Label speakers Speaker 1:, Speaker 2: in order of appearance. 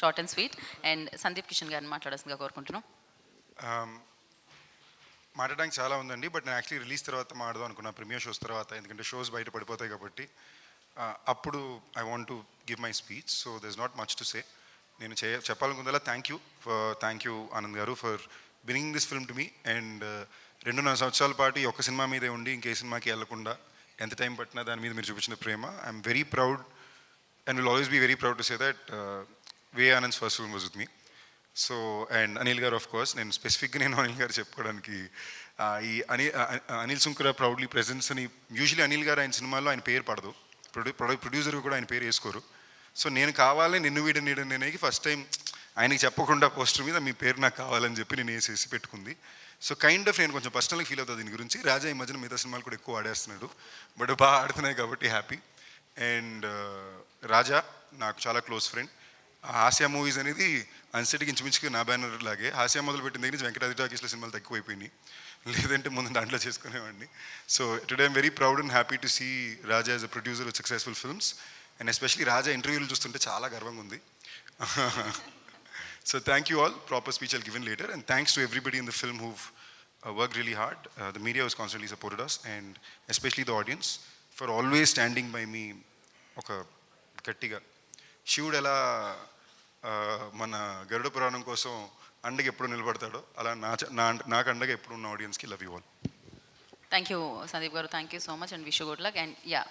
Speaker 1: Short and sweet. And Sandeep Kishan గారిని మాట్లాడాల్సిందిగా కోరుకుంటున్నాం.
Speaker 2: మాట్లాడడానికి చాలా ఉందండి, బట్ నేను యాక్చువల్లీ రిలీజ్ తర్వాత మాట్లాడదాం అనుకున్నా, ప్రీమియర్ షోస్ తర్వాత, ఎందుకంటే షోస్ బయట పడిపోతాయి కాబట్టి. అప్పుడు I want to give my speech, so there is not much to say. నేను చెప్పాలనుకుందలా థ్యాంక్ యూ ఆనంద్ గారు for bringing this film to me. And 2.5 సంవత్సరాల పాటు ఈ ఒక్క సినిమా మీదే ఉండి ఇంకే సినిమాకి వెళ్లకుండా ఎంత టైం పట్టినా దాని మీద మీరు చూపించిన ప్రేమ, I'm very proud and will always be very proud to say that we Anand's first film was with me. So and Anil garu, of course నేను స్పెసిఫిక్గా అనిల్ గారు చెప్పుకోవడానికి, ఈ అనిల్ సుంకర ప్రౌడ్లీ ప్రెజెన్స్ అని, యూజువలీ అనిల్ గారు ఆయన సినిమాల్లో ఆయన పేరు పడదు, ప్రొడ్యూసర్ కూడా ఆయన పేరు వేసుకోరు. సో నేను కావాలి నిన్ను వీడని నేనేకి ఫస్ట్ టైం ఆయనకి చెప్పకుండా పోస్టర్ మీద మీ పేరు నాకు కావాలని చెప్పి నేను వేసేసి పెట్టుకుంది. సో కైండ్ ఆఫ్ నేను కొంచెం పర్సనల్గా ఫీల్ అవుతుంది దీని గురించి. రాజా ఈ మధ్యన మిగతా సినిమాలు కూడా ఎక్కువ ఆడేస్తున్నాడు, బట్ బాగా ఆడుతున్నాయి కాబట్టి హ్యాపీ. అండ్ రాజా నాకు చాలా క్లోజ్ ఫ్రెండ్. హాస్య మూవీస్ అనేది అన్సెట్కి ఇంచుమించుగా నా బ్యానర్ లాగే, హాస్య మొదలు పెట్టిన దగ్గర నుంచి వెంకటాద్రి టాకీస్లో సినిమాలు తక్కువైపోయినాయి, లేదంటే ముందు దాంట్లో చేసుకునేవాడిని. So today I'm very proud and happy to see Raja as a producer with successful films. And especially Raja ఇంటర్వ్యూలు చూస్తుంటే చాలా గర్వంగా ఉంది. So thank you all. Proper speech I'll give in later. And thanks to everybody in the film who've worked really hard. The media has constantly supported us, and especially the audience for always standing by me. Oka గట్టిగా శివుడు ఎలా మన గరుడ పురాణం కోసం అండగా ఎప్పుడు నిలబడతాడో అలా నాకు అండగా ఎప్పుడు ఉన్న ఆడియన్స్కి love you all.
Speaker 1: Thank you Sandeep garu, thank you so much and wish you good luck. And yeah